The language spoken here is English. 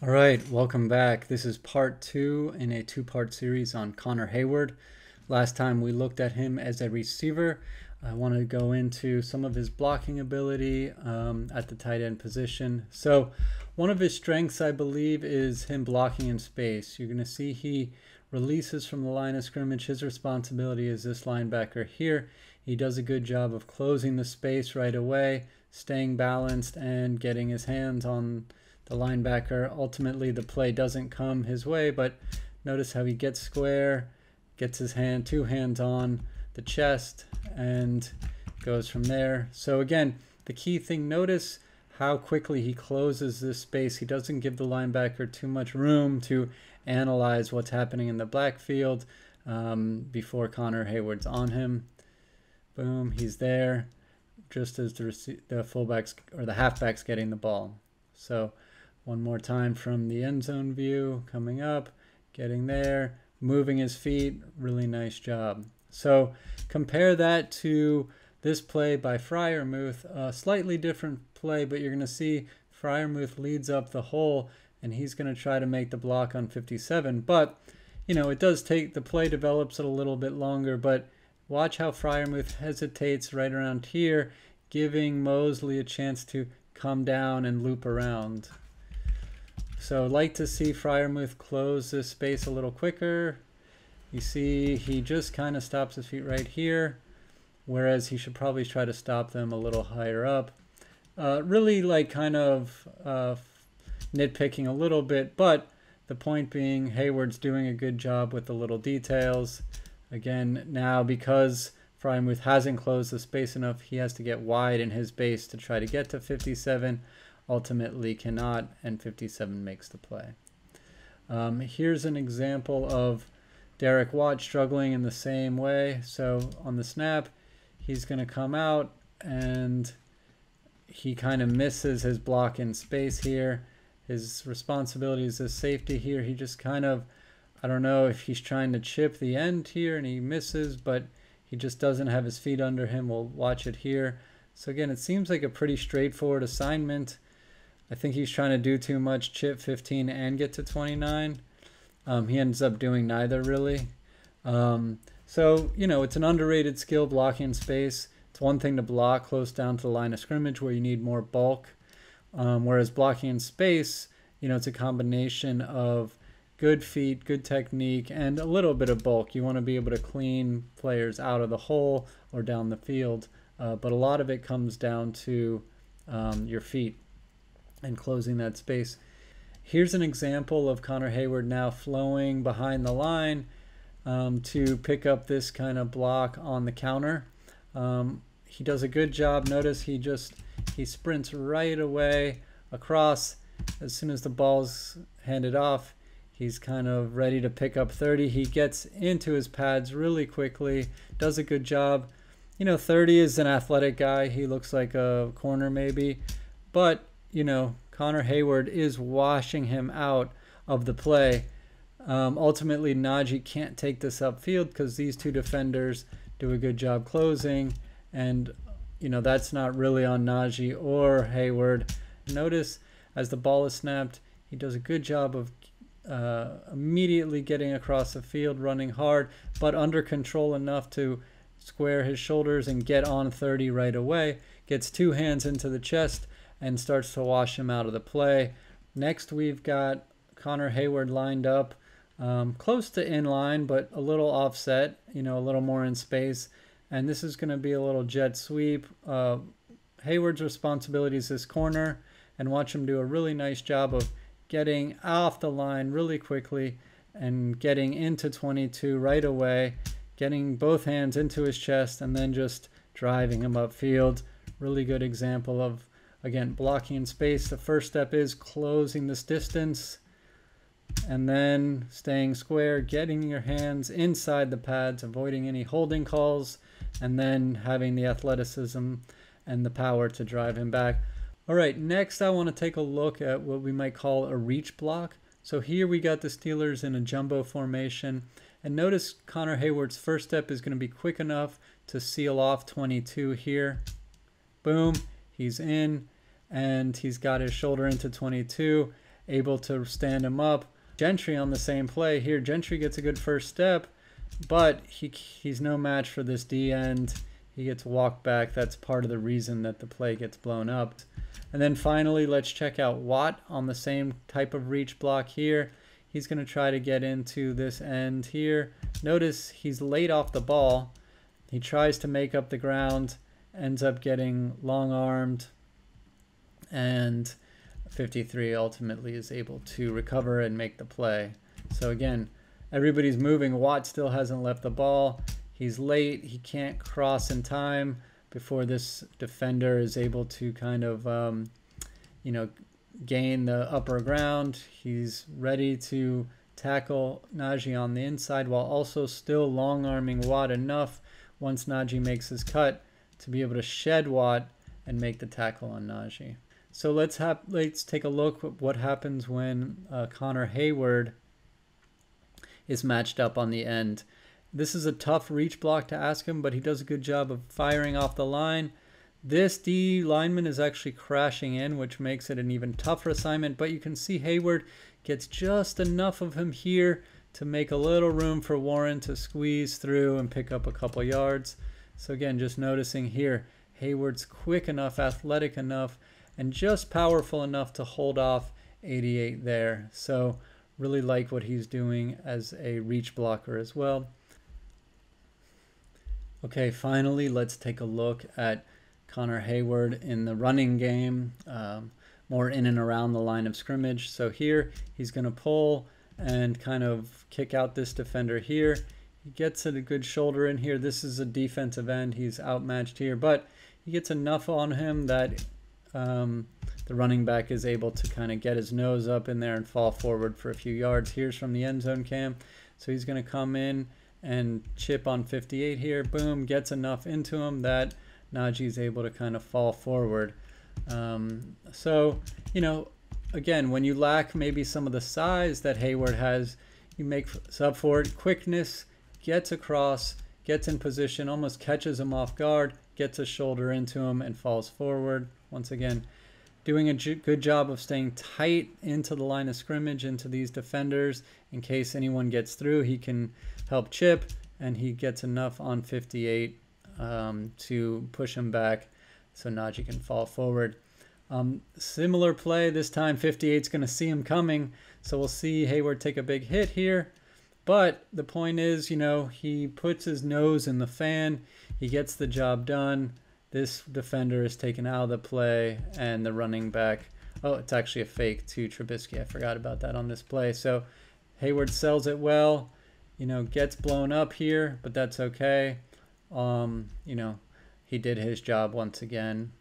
All right, welcome back. This is part two in a two-part series on Connor Heyward. Last time we looked at him as a receiver. I want to go into some of his blocking ability at the tight end position. So one of his strengths, I believe, is him blocking in space. You're going to see he releases from the line of scrimmage. His responsibility is this linebacker here. He does a good job of closing the space right away, staying balanced, and getting his hands on the linebacker. Ultimately, the play doesn't come his way, but notice how he gets square, gets his two hands on the chest, and goes from there. So again, the key thing, notice how quickly he closes this space. He doesn't give the linebacker too much room to analyze what's happening in the backfield before Connor Heyward's on him. Boom, he's there just as the fullbacks or the halfbacks getting the ball. So one more time from the end zone view, coming up, getting there, moving his feet, really nice job. So compare that to this play by Freiermuth, a slightly different play, but you're going to see Freiermuth leads up the hole, and he's going to try to make the block on 57. But, you know, it does take, the play develops it a little bit longer, but watch how Freiermuth hesitates right around here, giving Mosley a chance to come down and loop around. So I'd like to see Freiermuth close this space a little quicker. You see he just kind of stops his feet right here, whereas he should probably try to stop them a little higher up. Really like kind of nitpicking a little bit, but the point being Heyward's doing a good job with the little details. Again, now because Freiermuth hasn't closed the space enough, he has to get wide in his base to try to get to 57. Ultimately cannot, and 57 makes the play. Here's an example of Derrick struggling in the same way. So on the snap, he's going to come out, and he kind of misses his block in space here. His responsibility is as safety here. He just kind of, I don't know if he's trying to chip the end here and he misses, but he just doesn't have his feet under him. We'll watch it here. So again, it seems like a pretty straightforward assignment. I think he's trying to do too much, chip 15 and get to 29. He ends up doing neither, really. So, you know, it's an underrated skill, blocking in space. It's one thing to block close down to the line of scrimmage where you need more bulk. Whereas blocking in space, you know, it's a combination of good feet, good technique, and a little bit of bulk. You want to be able to clean players out of the hole or down the field. But a lot of it comes down to your feet and closing that space. Here's an example of Connor Heyward now flowing behind the line to pick up this kind of block on the counter. He does a good job. Notice he sprints right away across. As soon as the ball's handed off, he's kind of ready to pick up 30. He gets into his pads really quickly, does a good job. You know, 30 is an athletic guy. He looks like a corner maybe, but you know, Connor Heyward is washing him out of the play. Ultimately, Najee can't take this upfield because these two defenders do a good job closing, and you know that's not really on Najee or Heyward. Notice as the ball is snapped, he does a good job of immediately getting across the field, running hard, but under control enough to square his shoulders and get on 30 right away. Gets two hands into the chest and starts to wash him out of the play. Next, we've got Connor Heyward lined up close to inline, but a little offset, you know, a little more in space. And this is going to be a little jet sweep. Heyward's responsibility is this corner, and watch him do a really nice job of getting off the line really quickly and getting into 22 right away, getting both hands into his chest, and then just driving him upfield. Really good example of, again, blocking in space. The first step is closing this distance and then staying square, getting your hands inside the pads, avoiding any holding calls, and then having the athleticism and the power to drive him back. All right, next I want to take a look at what we might call a reach block. So here we got the Steelers in a jumbo formation, and notice Connor Heyward's first step is going to be quick enough to seal off 22 here. Boom, he's in, and he's got his shoulder into 22, able to stand him up. Gentry on the same play here. Gentry gets a good first step, but he's no match for this D end. He gets walked back. That's part of the reason that the play gets blown up. And then finally, let's check out Watt on the same type of reach block here. He's going to try to get into this end here. Notice he's late off the ball. He tries to make up the ground, ends up getting long-armed, and 53 ultimately is able to recover and make the play. So again, everybody's moving. Watt still hasn't left the ball. He's late. He can't cross in time before this defender is able to kind of, gain the upper ground. He's ready to tackle Najee on the inside while also still long-arming Watt enough once Najee makes his cut to be able to shed Watt and make the tackle on Najee. So let's take a look at what happens when Connor Heyward is matched up on the end. This is a tough reach block to ask him, but he does a good job of firing off the line. This D lineman is actually crashing in, which makes it an even tougher assignment, but you can see Heyward gets just enough of him here to make a little room for Warren to squeeze through and pick up a couple yards. So again, just noticing here, Heyward's quick enough, athletic enough, and just powerful enough to hold off 88 there. So really like what he's doing as a reach blocker as well. Okay, finally, let's take a look at Connor Heyward in the running game, more in and around the line of scrimmage. So here, he's going to pull and kind of kick out this defender here. He gets a good shoulder in here. This is a defensive end. He's outmatched here, but he gets enough on him that the running back is able to kind of get his nose up in there and fall forward for a few yards. Here's from the end zone cam. So he's going to come in and chip on 58 here. Boom, gets enough into him that Najee's able to kind of fall forward. So, again, when you lack maybe some of the size that Heyward has, you make up for it. Quickness, gets across, gets in position, almost catches him off guard, gets a shoulder into him and falls forward. Once again, doing a good job of staying tight into the line of scrimmage, into these defenders. In case anyone gets through, he can help chip, and he gets enough on 58 to push him back so Najee can fall forward. Similar play, this time 58's going to see him coming, so we'll see Heyward take a big hit here. But the point is, he puts his nose in the fan, he gets the job done. This defender is taken out of the play, and the running back, oh, it's actually a fake to Trubisky. I forgot about that on this play. So Heyward sells it well, gets blown up here, but that's okay. He did his job once again.